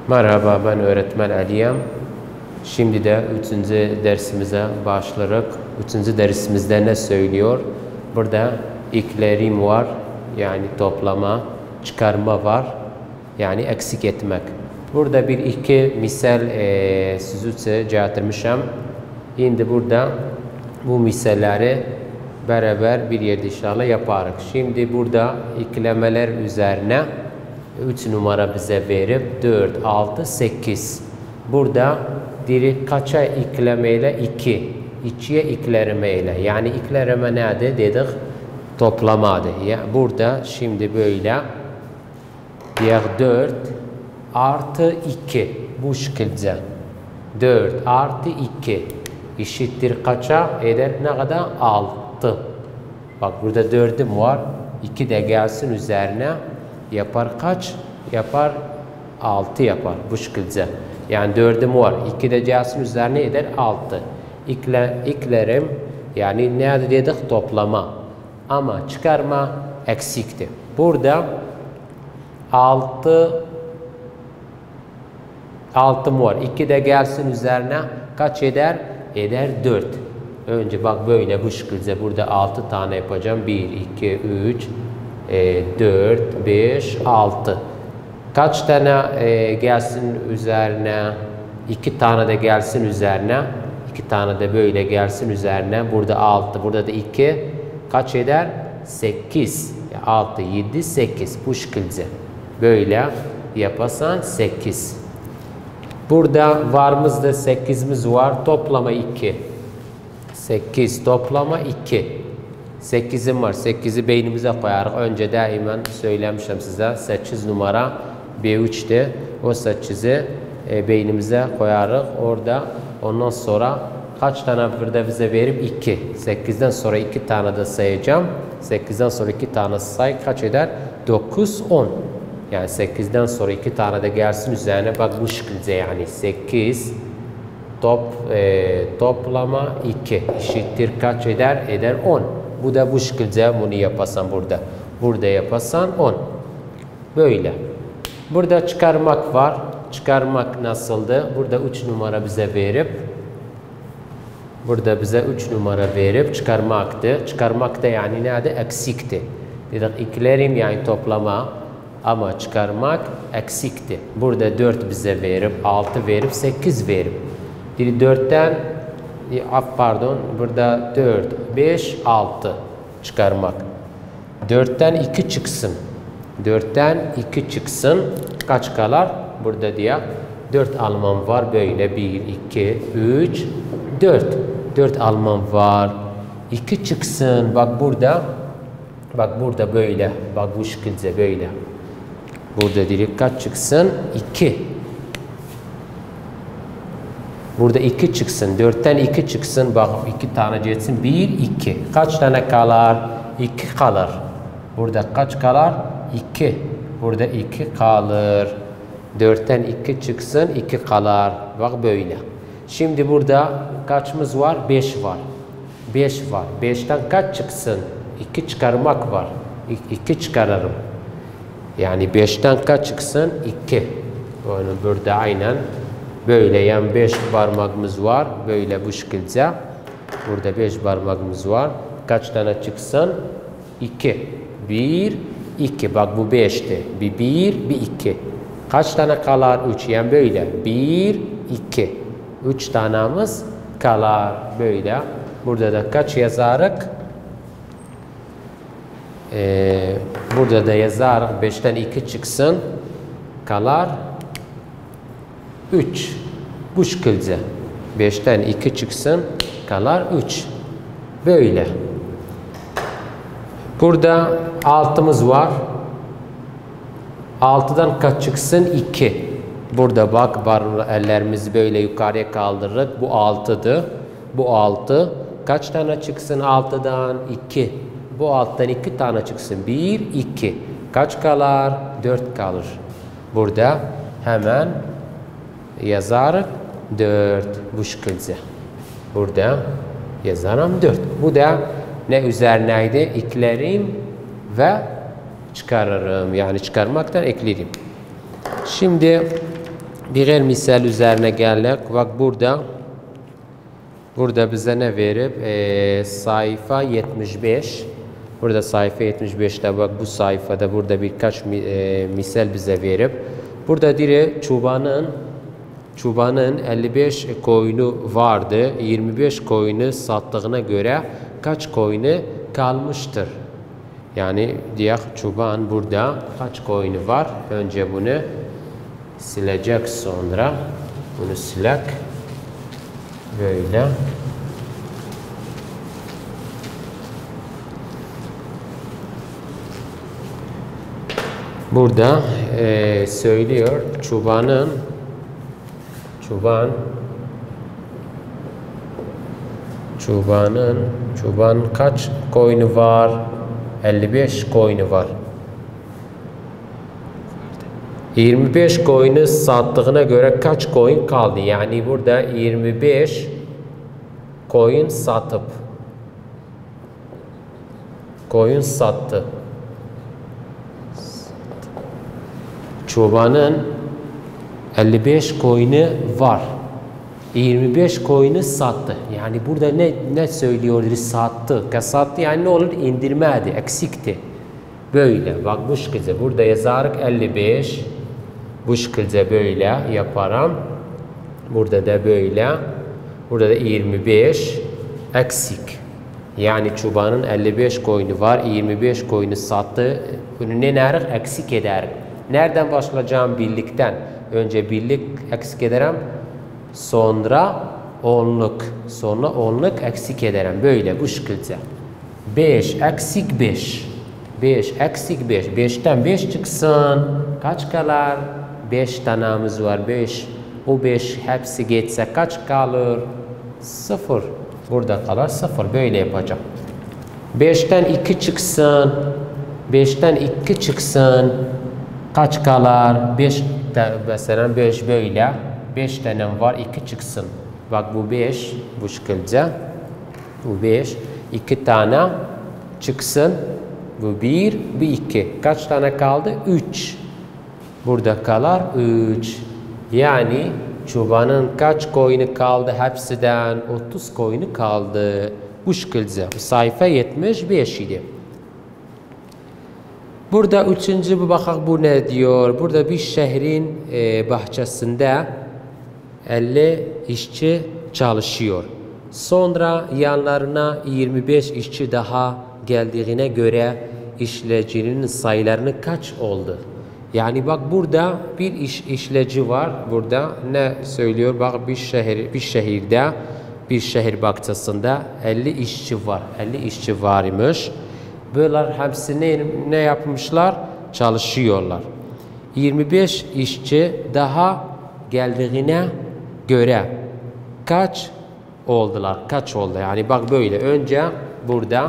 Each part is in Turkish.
Merhaba, ben öğretmen Aliyem. Şimdi de 3. dersimize başladık. 3. dersimizde ne söylüyor? Burada eklerim var, yani toplama, çıkarma var, yani eksik etmek. Burada bir iki misal size getirmişim. Şimdi burada bu misalleri beraber bir yerde inşallah yaparız. Şimdi burada eklemeler üzerine 3 numara bize verip 4, 6, 8. Burada diri kaça eklemeyle 2. 2'ye eklemeyle. Yani ekleme nerede dedik? Toplamadı. Yani burada şimdi böyle diğer 4 artı 2. Bu şekilde. 4 artı 2 eşittir kaça eder? Ne kadar? 6. Bak burada 4'üm var. 2 de gelsin üzerine. Yapar kaç? Yapar 6 yapar bu şekilde. Yani 4'üm var. 2 de gelsin üzerine eder 6. İklerim yani ne dedik? Toplama. Ama çıkarma eksikti. Burada 6 var. 2 de gelsin üzerine kaç eder? Eder 4. Önce bak böyle bu şekilde burada 6 tane yapacağım. 1, 2, 3, 4, 5, 6. Kaç tane gelsin üzerine? 2 tane de gelsin üzerine. 2 tane de böyle gelsin üzerine. Burada 6, burada da 2. Kaç eder? 8. 6, 7, 8. Bu şekilde. Böyle yaparsan 8. Burada varımızda 8'imiz var. Toplama 2. 8 toplama 2. 8'im var. 8'i beynimize koyarız. Önce daimen söylemişim size. 8 numara B3'te. O 8'i beynimize koyarız. Orada ondan sonra kaç tane burada bize verip 2. 8'den sonra 2 tane de sayacağım. 8'den sonra 2 tane say kaç eder? 9, 10. Yani 8'den sonra 2 tane de gelsin üzerine. Bak bu şekilde yani 8 toplama 2 eşittir kaç eder? Eder 10. Bu da bu şekilde bunu yaparsan burada. Burada yaparsan 10. Böyle. Burada çıkarmak var. Çıkarmak nasıldı? Burada 3 numara bize verip burada bize 3 numara verip çıkarmaktı. Çıkarmak da yani nerede? Eksikti. Dedik eklerim yani toplama ama çıkarmak eksikti. Burada 4 bize verip 6 verip 8 verip 4'ten pardon burada 4, 5, 6 çıkarmak. 4'ten 2 çıksın. 4'ten 2 çıksın. Kaç kalar? Burada diye 4 almam var böyle 1, 2, 3, 4. 4 almam var. 2 çıksın. Bak burada. Bak burada böyle. Bak bu şekilde böyle. Burada direkt kaç çıksın? 2. Burada 2 çıksın. 4'ten 2 çıksın. Bak 2 tane geçsin. 1, 2. Kaç tane kalır? 2 kalır. Burada kaç kalır? 2. Burada 2 kalır. 4'ten 2 çıksın. 2 kalır. Bak böyle. Şimdi burada kaçımız var? 5 var. 5 var. 5'ten kaç çıksın? 2 çıkarmak var. 2 çıkarırım. Yani 5'ten kaç çıksın? 2. Onu burada aynen böyle yani 5 parmağımız var. Böyle bu şekilde. Burada 5 parmağımız var. Kaç tane çıksın? 2. 1, 2. Bak bu 5'ti. Bir 1, bir 2. Kaç tane kalır? 3. Yani böyle. 1, 2. 3 tanemiz kalır. Böyle. Burada da kaç yazarık? Burada da yazarık. 5'ten 2 çıksın. Kalır. 3. Bu şekilde. 5'ten 2 çıksın. Kalır 3. Böyle. Burada 6'mız var. 6'dan kaç çıksın? 2. Burada bak ellerimizi böyle yukarıya kaldırırız. Bu 6'dı. Bu 6. Kaç tane çıksın 6'dan? 2. Bu 6'dan 2 tane çıksın. 1, 2. Kaç kalır? 4 kalır. Burada hemen yazarız 4 bu şekilde. Burada yazarım 4. Bu da ne üzerineydi? Eklerim ve çıkarırım. Yani çıkarmaktan eklerim. Şimdi Diğer misal üzerine geldik. Bak burada bize ne verip sayfa 75. Burada sayfa 75'te bak bu sayfada burada birkaç misal bize verip burada dire çobanın 55 koyunu vardı. 25 koyunu sattığına göre kaç koyunu kalmıştır? Yani diğer çoban burada kaç koyunu var? Önce bunu silecek, sonra bunu silek böyle. Burada söylüyor çoban kaç koyunu var? 55 koyunu var. 25 koyunu sattığına göre kaç koyun kaldı? Yani burada 25 koyun sattı. Çobanın 55 koyunu var. 25 koyunu sattı. Yani burada ne söylüyor? Sattı. Sattı yani ne olur? İndirmedi, eksikti. Böyle. Bak bu şekilde. Burada yazarık 55. Bu şekilde böyle yaparım. Burada da böyle. Burada da 25 eksik. Yani çobanın 55 koyunu var. 25 koyunu sattı. Bunu ne ederek? Eksik ederek. Nereden başlayacağım? Birlikten. Önce birlik eksik ederim. Sonra onluk. Sonra onluk eksik ederim. Böyle bu şekilde. 5 eksik 5. 5 eksik 5. 5'ten 5 çıksın. Kaç kalır? 5 tanemiz var. 5. O 5 hepsi geçse kaç kalır? 0. Burada kalır 0. Böyle yapacağım. 5'ten 2 çıksın. 5'ten 2 çıksın. Kaç kalır? 5 mesela 5 böyle. 5 tane var. 2 çıksın. Bak bu 5. Bu şekilde. Bu 5. 2 tane çıksın. Bu 1. Bu 2. Kaç tane kaldı? 3. Burada kalır 3. Yani çobanın kaç koyunu kaldı? Hepsinden 30 koyunu kaldı. Bu şekilde. Sayfa 75 idi. Burada üçüncü bir bakak bu ne diyor? Burada bir şehrin bahçesinde 50 işçi çalışıyor. Sonra yanlarına 25 işçi daha geldiğine göre işlecinin sayılarını kaç oldu? Yani bak burada bir işleci var. Burada ne söylüyor? Bak bir şehirde bir şehir bahçesinde 50 işçi var. 50 işçi varmış. Böyle hepsini ne yapmışlar? Çalışıyorlar. 25 işçi daha geldiğine göre kaç oldular? Kaç oldu? Yani bak böyle. Önce burada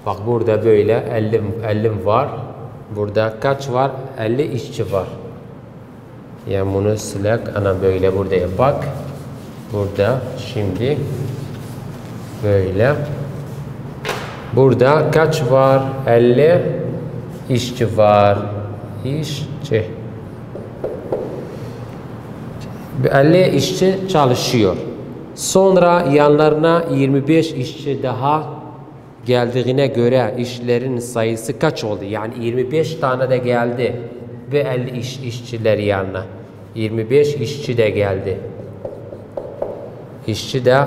bak burada böyle 50 var. Burada kaç var? 50 işçi var. Yani bunu silek. Ana böyle burada yapak. Burada şimdi böyle. Burada kaç var? 50 işçi var. İşçi. 50 işçi çalışıyor. Sonra yanlarına 25 işçi daha geldiğine göre işlerin sayısı kaç oldu? Yani 25 tane de geldi ve 50 işçiler yanına. 25 işçi de geldi. İşçi de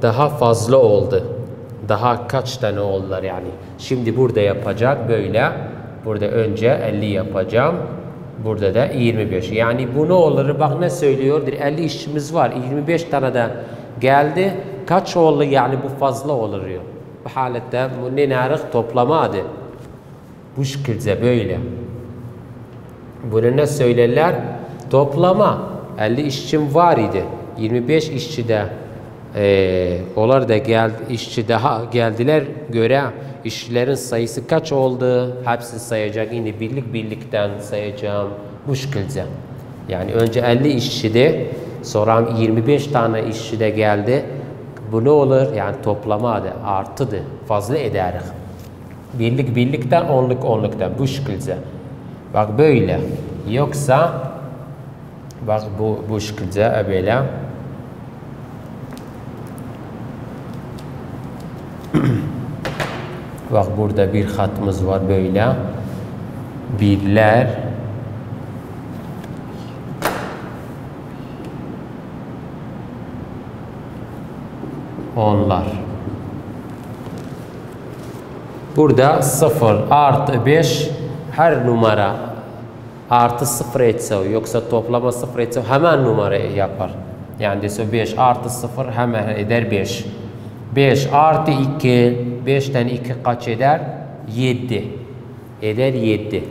daha fazla oldu. Daha kaç tane oldular yani. Şimdi burada yapacak böyle. Burada önce 50 yapacağım. Burada da 25. Yani bu ne olur? Bak ne söylüyordur? 50 işçimiz var. 25 tane de geldi. Kaç oldu? Yani bu fazla oluyor. Bu halette bu ne narık toplamadı. Bu şekilde böyle. Bunu ne söylerler? Toplama. 50 işçim var idi. 25 işçi de onlar da geldi, işçi daha geldiler göre işçilerin sayısı kaç oldu? Hepsi sayacak. Yine birlikten sayacağım. Bu şekilde. Yani önce 50 işçi de sonra 25 tane işçi de geldi. Bu ne olur? Yani toplamadı, artıdı. Fazla ederek. Birlikten onluktan bu şekilde. Bak böyle. Yoksa bak bu şekilde böyle. Bak burada bir hatımız var böyle. Birler. Onlar. Burada 0 artı 5 her numara artı 0 etse yoksa toplama 0 etse hemen numara yapar. Yani dese 5 artı 0 hemen eder 5. 5 artı 2, 5'ten 2 kaç eder? 7. Eder 7.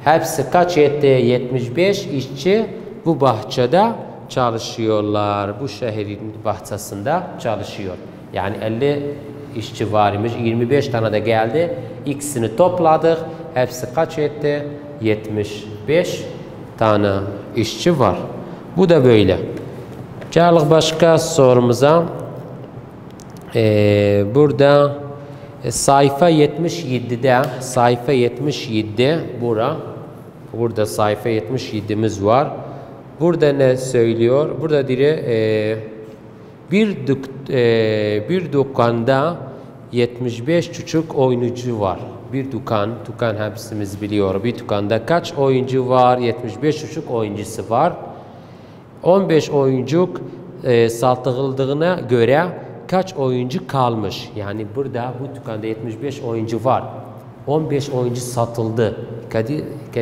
Hepsi kaç etti? 75 işçi bu bahçede çalışıyorlar. Bu şehrin bahçesinde çalışıyor. Yani 50 işçi varmış. 25 tane de geldi. İkisini topladık. Hepsi kaç etti? 75 tane işçi var. Bu da böyle. Geldik başka sorumuza. Burada sayfa 77'de sayfa 77 burada sayfa 77'miz var. Burada ne söylüyor? Burada dire bir dükkanda 75 çocuk oyuncu var. Bir dükkan hepsimiz biliyor. Bir dükkanda kaç oyuncu var? 75 çocuk oyuncusu var. 15 oyuncu satıldığına göre kaç oyuncu kalmış? Yani burada bu dükkanda 75 oyuncu var. 15 oyuncu satıldı.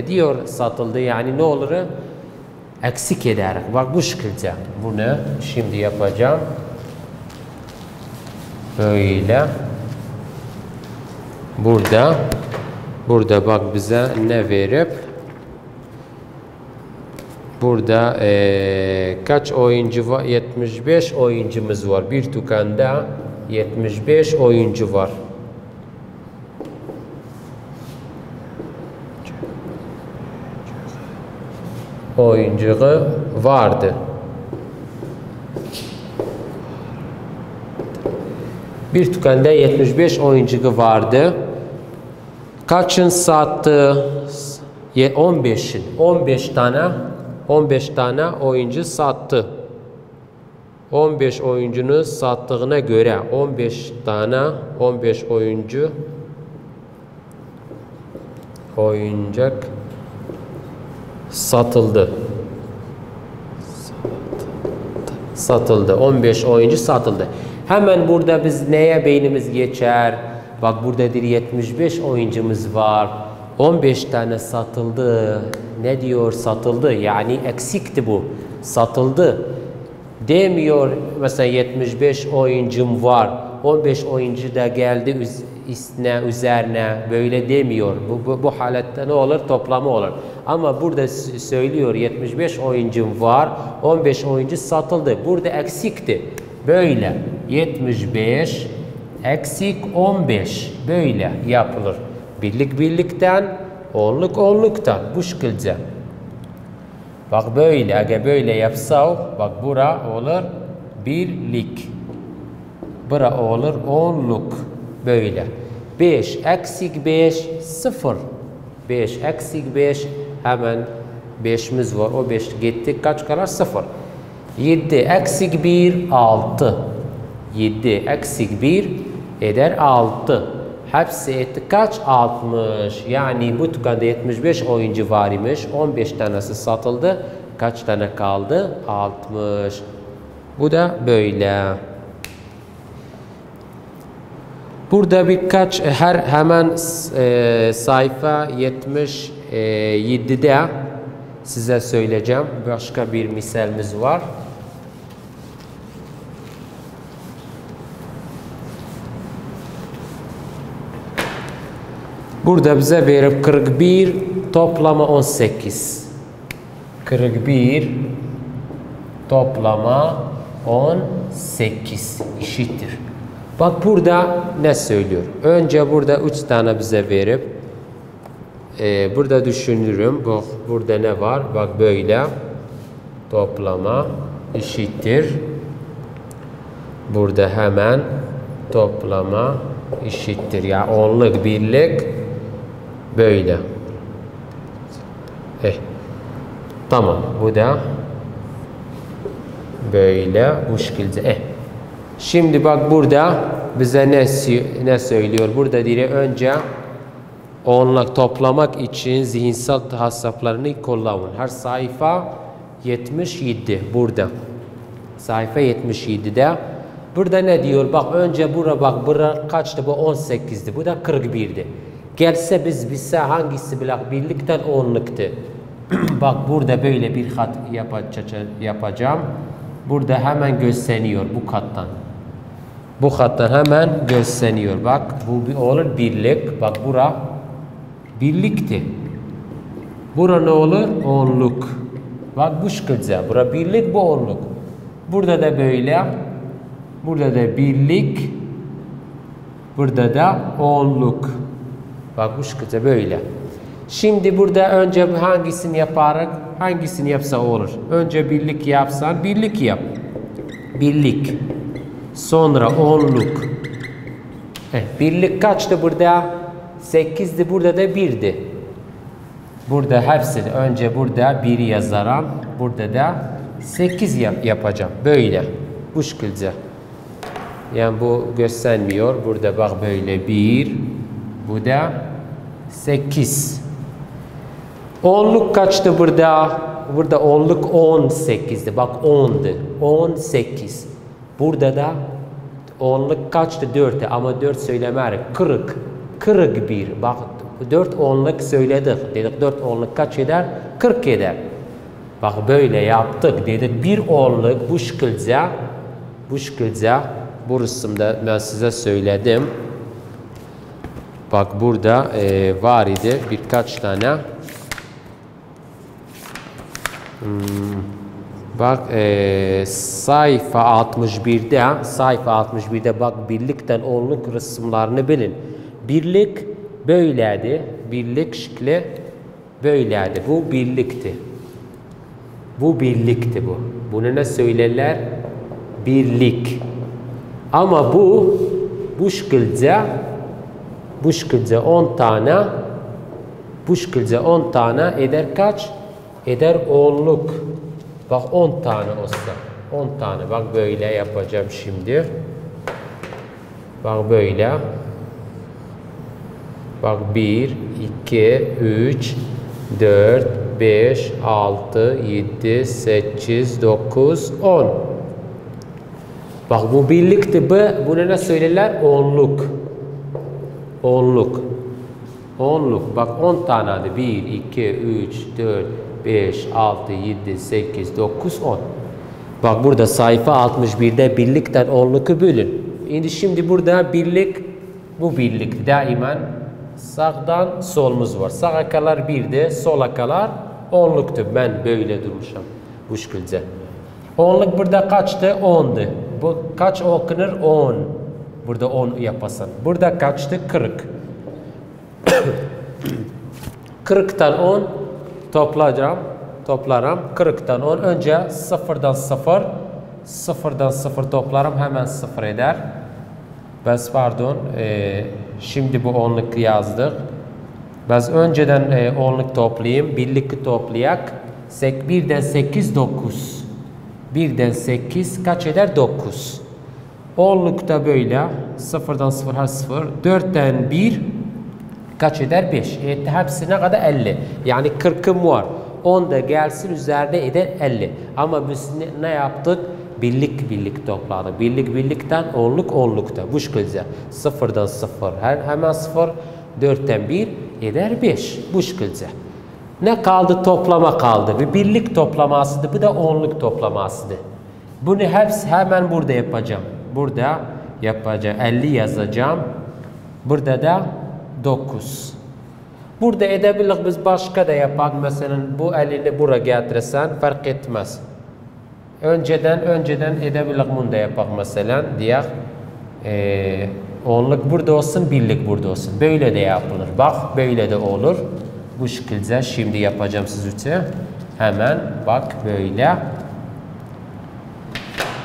Diyor satıldı yani ne olur? Eksik eder. Bak bu şekilde. Bunu şimdi yapacağım. Böyle. Burada bak bize ne verip burada kaç oyuncu var? 75 oyuncumuz var. Bir dükkanda 75 oyuncu var. Oyuncu vardı. Bir dükkanda 75 oyuncu vardı. Kaçın sattı? 15'in. 15 tane oyuncu sattı. 15 oyuncunun sattığına göre 15 oyuncak satıldı. 15 oyuncu satıldı. Hemen burada biz neye beynimiz geçer? Bak burada 75 oyuncumuz var. 15 tane satıldı. Ne diyor satıldı? Yani eksikti bu. Satıldı. Demiyor mesela 75 oyuncum var. 15 oyuncu da geldi üzerine böyle demiyor. Bu halette ne olur? Toplama olur. Ama burada söylüyor 75 oyuncum var. 15 oyuncu satıldı. Burada eksikti. Böyle 75 eksik 15 böyle yapılır. Birlikten, onluktan bu şekilde. Bak böyle, eğer böyle yapsak, bak bura olur birlik. Bura olur onluk. Böyle. 5 eksik 5 0. 5 eksik 5 hemen 5'imiz var. O 5 gitti. Kaç kalır? 0. 7 eksik 1 6. 7 eksik 1 eder 6. Hepsi etti kaç? 60. Yani bu dükkanda 75 oyuncu var imiş. 15 tanesi satıldı. Kaç tane kaldı? 60. Bu da böyle. Burada birkaç hemen sayfa 77'de size söyleyeceğim. Başka bir misalimiz var. Burada bize verip 41 toplama 18. 41 toplama 18 eşittir. Bak burada ne söylüyor? Önce burada 3 tane bize verip burada düşünürüm. Bak burada ne var? Bak böyle toplama eşittir. Burada hemen toplama eşittir. Ya onluk birlik böyle. Tamam. Bu da böyle bu şekilde. Şimdi bak burada bize ne söylüyor? Burada diyor önce onluk toplamak için zihinsel hesaplarını kullanın. Her sayfa 77 burada. Sayfa 77'de. Burada ne diyor? Bak önce bura kaçtı? Bu 18'di. Bu da 41'di. Gelse biz hangisi birlikten 10'luktu. Bak burada böyle bir hat yapacağım. Burada hemen gösteriyor bu kattan. Bu hattan hemen gösteriyor. Bak bu olur birlik. Bak bura birlikti. Bura ne olur? 10'luk. Bak bu şekilde. Bura birlik, bu 10'luk. Burada da böyle. Burada da birlik. Burada da 10'luk. Bak bu şekilde böyle. Şimdi burada önce hangisini yaparak, hangisini yapsa olur. Önce birlik yapsan, birlik yap. Birlik. Sonra 10'luk. Birlik kaçtı burada? 8'di, burada da 1'di. Burada hepsini önce burada 1 yazarım. Burada da 8 yapacağım. Böyle. Bu şekilde. Yani bu göstermiyor. Burada bak böyle 1. Bu da 8. 10'luk kaçtı burada? Burada 10'luk 18'di. Bak 10'du. 18. Burada da 10'luk kaçtı? 4'tü. Ama 4 söylemedik. 40. 41. Bak 4 10'luk söyledik. Dedik 4 10'luk kaç eder? 40 eder. Bak böyle yaptık. Dedik 1 10'luk bu şekilde. Bu şekilde. Bu resimde ben size söyledim. Bak burada var idi birkaç tane. Bak sayfa 61'de bak birlikten 10'luk resimlerini bilin. Birlik böyleydi. Birlik şekli böyleydi. Bu birlikti. Bu birlikti bu. Bunu ne söylerler? Birlik. Ama bu şekilde 10 tane bu şekilde 10 tane eder kaç? Eder 10'luk. Bak 10 tane olsa. 10 tane. Bak böyle yapacağım şimdi. Bak böyle. Bak 1, 2, 3, 4, 5, 6, 7, 8, 9, 10. Bak bu birlikti. Buna ne söylerler? 10'luk. 10'luk. 10'luk. Bak 10 tane adı. 1, 2, 3, 4, 5, 6, 7, 8, 9, 10. Bak burada sayfa 61'de birlikten 10'luku bölün. Şimdi burada birlik, bu birlik daima sağdan solumuz var. Sağ akalar 1'de, sol akalar 10'luktu. Ben böyle durmuşum. Bu şekilde. 10'luk burada kaçtı? 10'du. Bu kaç okunur? 10. Burada 10 yapasın. Burada kaçtı? 40. 40'tan 10 toplarım. 40'tan 10 önce 0'dan 0 toplarım, hemen 0 eder. Biz pardon şimdi bu 10'luk yazdık. Biz önceden 10'luk toplayayım, birlik toplayak. 1'den 8 9. 1'den 8 kaç eder? 9. 10'luk da böyle 0'dan 0 her 0. 4'ten 1 kaç eder? 5. Hepsine kadar 50. Yani 40'ım var. 10 da gelsin üzerinde eder 50. Ama biz ne yaptık? Birlik topladık. Birlikten 10'lukta. Bu şekilde. 0'dan 0 hemen 0. 4'ten 1 eder 5. Bu şekilde. Ne kaldı? Toplama kaldı. Bir birlik toplamasıydı. Bu da 10'luk toplamasıydı. Bunu hepsi hemen burada yapacağım. Burada yapacağım. 50 yazacağım. Burada da 9. Burada edebiliriz biz başka da yapak. Mesela bu elini buraya getirsen fark etmez. Önceden edebiliriz bunu da yapak mesela. Diye 10'luk burada olsun, birlik burada olsun. Böyle de yapılır. Bak böyle de olur. Bu şekilde şimdi yapacağım siz için. Hemen bak böyle.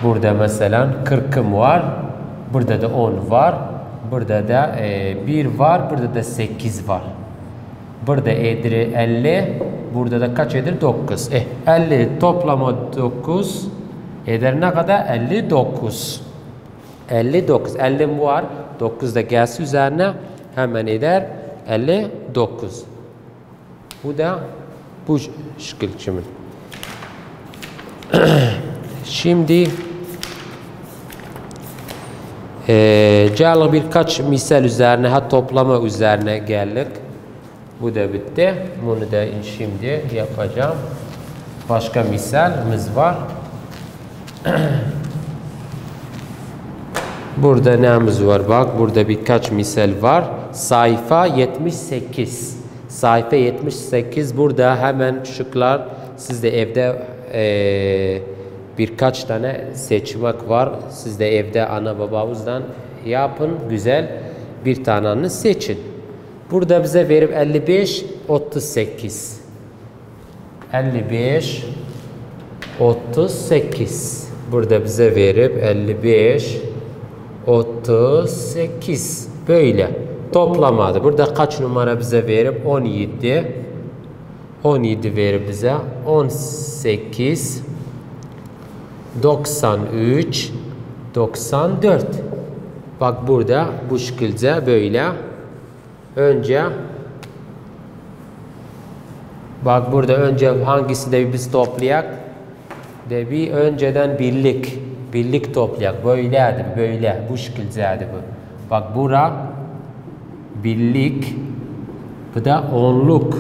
Burada mesela 40'ım var. Burada da 10 var. Burada da 1 var. Burada da 8 var. Burada edir 50. Burada da kaç eder? 9. 50 toplama 9 eder ne kadar? 59. 59. 50 var. 9 da gelsin üzerine hemen eder 59. Bu da bu şekilde. Şimdi birkaç misal üzerine, toplama üzerine geldik. Bu da bitti. Bunu da şimdi yapacağım. Başka misalimiz var. Burada neyimiz var? Bak burada birkaç misal var. Sayfa 78. Sayfa 78. Burada hemen şıklar. Siz de evde birkaç tane seçmek var. Siz de evde ana babanızdan yapın. Güzel bir taneni seçin. Burada bize verip 55, 38. 55, 38. Burada bize verip 55, 38. Böyle. Toplamadı. Burada kaç numara bize verip 17. 17 verip bize 18. 93, 94. Bak burada bu şekilde böyle. Önce bak burada önce hangisi de biz toplayak? De bir önceden birlik toplayak. Böyleydi, böyle bu şekildeydi bu. Bak bura birlik, bu da onluk.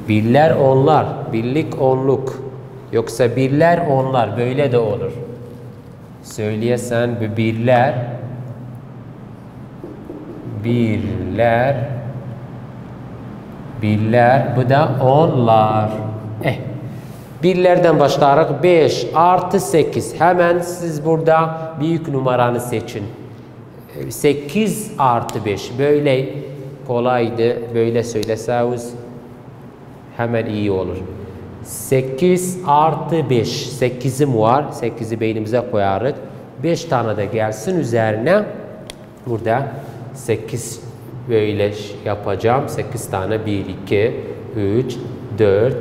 Birler onlar, birlik onluk. Yoksa birler onlar böyle de olur. Söyleyesen bu birler bu da onlar. Birlerden başlayarak 5 artı 8. Hemen siz burada büyük numaranı seçin. 8 artı 5. Böyle kolaydı. Böyle söyleseniz hemen iyi olur. 8 artı 5. 8'im var. 8'i beynimize koyarız. 5 tane de gelsin üzerine. Burada 8 böyle yapacağım. 8 tane 1, 2, 3, 4,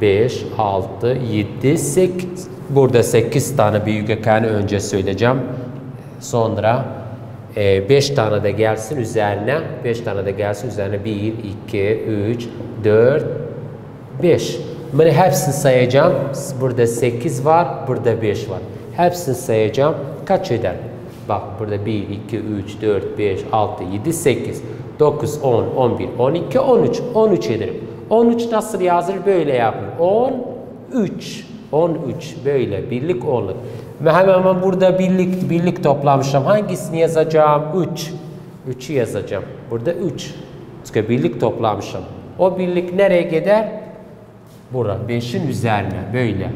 5, 6, 7, 8. Burada 8 tane büyük ekranı önce söyleyeceğim. Sonra 5 tane de gelsin üzerine. 5 tane de gelsin üzerine. 1, 2, 3, 4, 5. Bunu hepsini sayacağım. Burada 8 var. Burada 5 var. Hepsini sayacağım. Kaç eder? Bak burada 1, 2, 3, 4, 5, 6, 7, 8, 9, 10, 11, 12, 13. 13 ederim. 13 nasıl yazılır? Böyle yapılır. 13. 13 böyle. Birlik onluk. Hemen burada birlik toplamışım. Hangisini yazacağım? 3. 3'ü yazacağım. Burada 3. Çünkü birlik toplamışım. O birlik nereye gider? Bura 5'in üzerine böyle.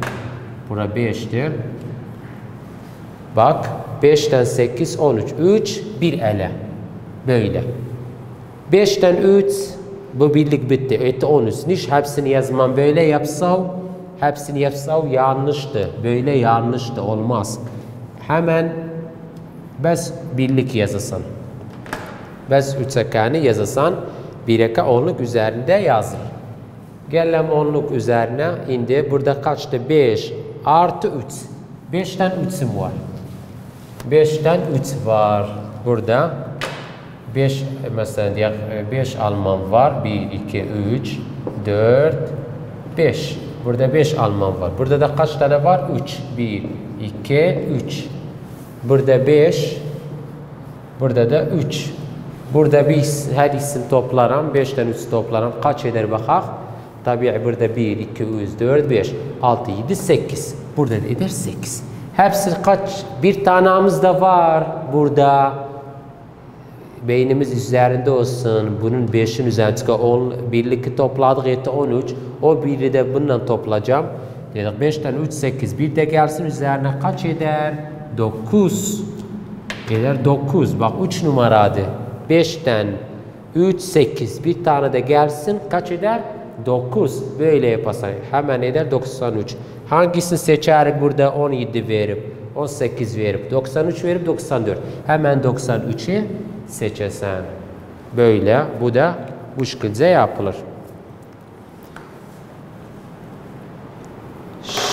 Bura 5'tir. Bak 5'ten 8 13. 3 bir ele. Böyle. 5'ten 3 bu birlik bitti. Etti 13. Niş hepsini yazmam böyle yapsam. Hepsini yapsam yanlıştı. Böyle yanlıştı. Olmaz. Hemen bes birlik yazısan. Bes 3 ekranı yazısan bir eka onluk üzerinde yazır. Gelelim onluk üzerine indi. Burada kaçtı? 5 artı 3. 5'ten 3'üm var. 5'ten 3 var. Burada 5 mesela 5 Alman var. 1, 2, 3, 4, 5. Burada 5 Alman var. Burada da kaç tane var? 3. 1, 2, 3. Burada 5. Burada da 3. Burada biz her isim toplaram. 5'ten 3 toplaram. Kaç eder bakak? Tabii burada 1, 2, 3, 4, 5, 6, 7, 8. Burada da eder 8. Hepsi kaç? Bir tanemiz de var burada. Beynimiz üzerinde olsun. Bunun 5'in üzerinde. Çünkü birlikte topladık etti 13. O biri de bununla toplayacağım. Dedik 5'ten 3, 8. Bir de gelsin üzerine kaç eder? 9. Eder 9. Bak 3 numaradı. 5'ten 3, 8. Bir tane de gelsin kaç eder? 9. Böyle yaparsan hemen eder 93. Hangisini seçerim burada? 17 verip 18 verip 93 verip 94. Hemen 93'ü seçersen. Böyle bu da bu şekilde yapılır.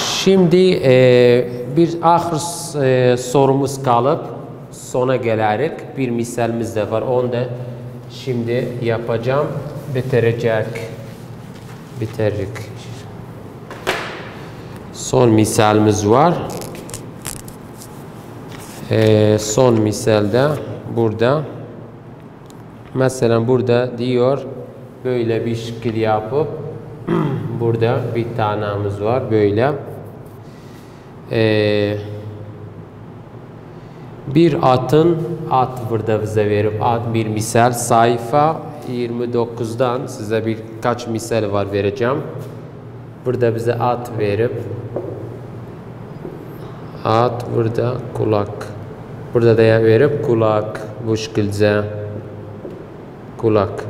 Şimdi bir ahir sorumuz kalıp sona gelerik. Bir misalimiz de var. Onu da şimdi yapacağım. Bitirecek. Son misalimiz var. Son misalde burada. Mesela burada diyor böyle bir şekil yapıp burada bir tanemiz var böyle. Bir at burada bize verip bir misal sayfa 29'dan size birkaç misal var vereceğim. Burada bize at verip at burada kulak. Burada da verip kulak bu şekilde kulak.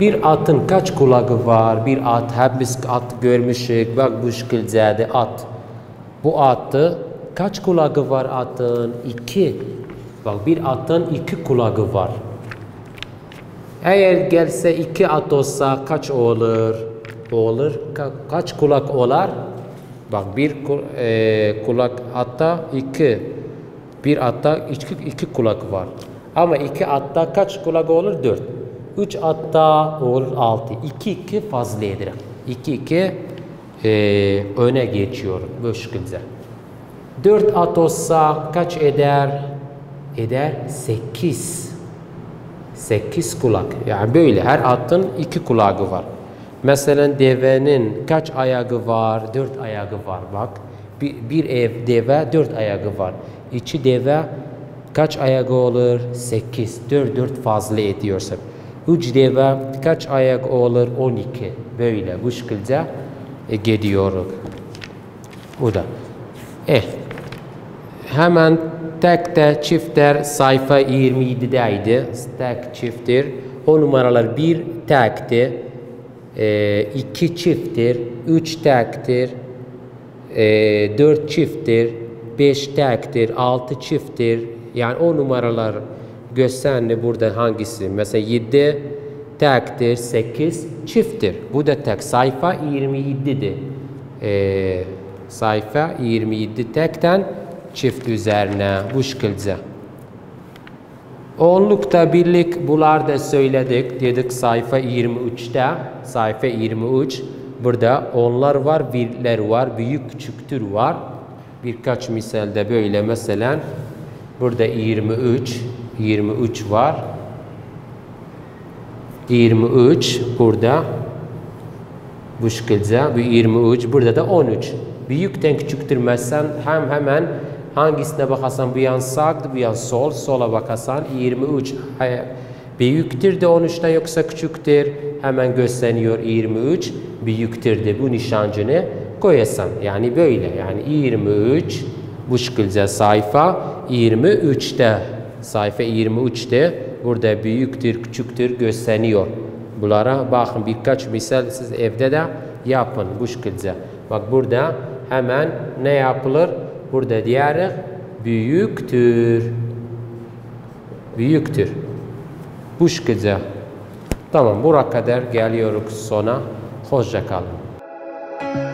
Bir atın kaç kulağı var? Bir at hepimiz at görmüşük. Bak bu şekilde de at. Bu atı kaç kulağı var atın? 2. Bak bir atın 2 kulağı var. Eğer gelse 2 at olsa kaç olur? Kaç kulak olur? Bak bir kulak atta 2. Bir atta 2 kulak var. Ama 2 atta kaç kulak olur? 4. 3 atta olur 6. 2 fazladır. 2 öne geçiyor bu şekilde. 4 at olsa kaç eder? Eder 8. 8 kulak. Yani böyle her atın 2 kulağı var. Mesela devenin kaç ayağı var? 4 ayağı var bak. Bir deve 4 ayağı var. İçi deve kaç ayağı olur? 8. 4 fazla ediyorsa. 3 deve kaç ayağı olur? 12. Böyle bu şekilde gidiyoruz. Bu da. Hemen tekte çiftler sayfa 27'deydi. Tek çifttir. O numaralar 1 tekti. 2 çifttir. 3 tektir. 4 çifttir. 5 tektir. 6 çifttir. Yani o numaralar gösterdi burada hangisi. Mesela 7 tektir. 8 çifttir. Bu da tek. Sayfa 27'di. Sayfa 27 tekten çift üzerine bu şekilde. Onlukta birlik bunlar da söyledik. Dedik sayfa 23'te. Sayfa 23. Burada onlar var, birler var, büyük küçüktür var. Birkaç misalde böyle mesela. Burada 23 var. 23 burada. Bu şekilde. Bu 23. Burada da 13. Büyükten küçüktür mesela hemen hangisine bakarsan bir yan sağ, bir yan sol. Sola bakarsan 23 büyüktür de 13'ten yoksa küçüktür. Hemen gösteriyor 23 büyüktür de bu nişancını koyasan. Yani böyle. Yani 23 bu şekilde sayfa 23'te. Sayfa 23'te burada büyüktür, küçüktür gösteriyor. Bunlara bakın birkaç misal siz evde de yapın bu şekilde. Bak burada hemen ne yapılır? Burada diyerek büyüktür. Büyüktür. Bu şekilde. Tamam buraya kadar geliyoruz sona. Hoşça kalın.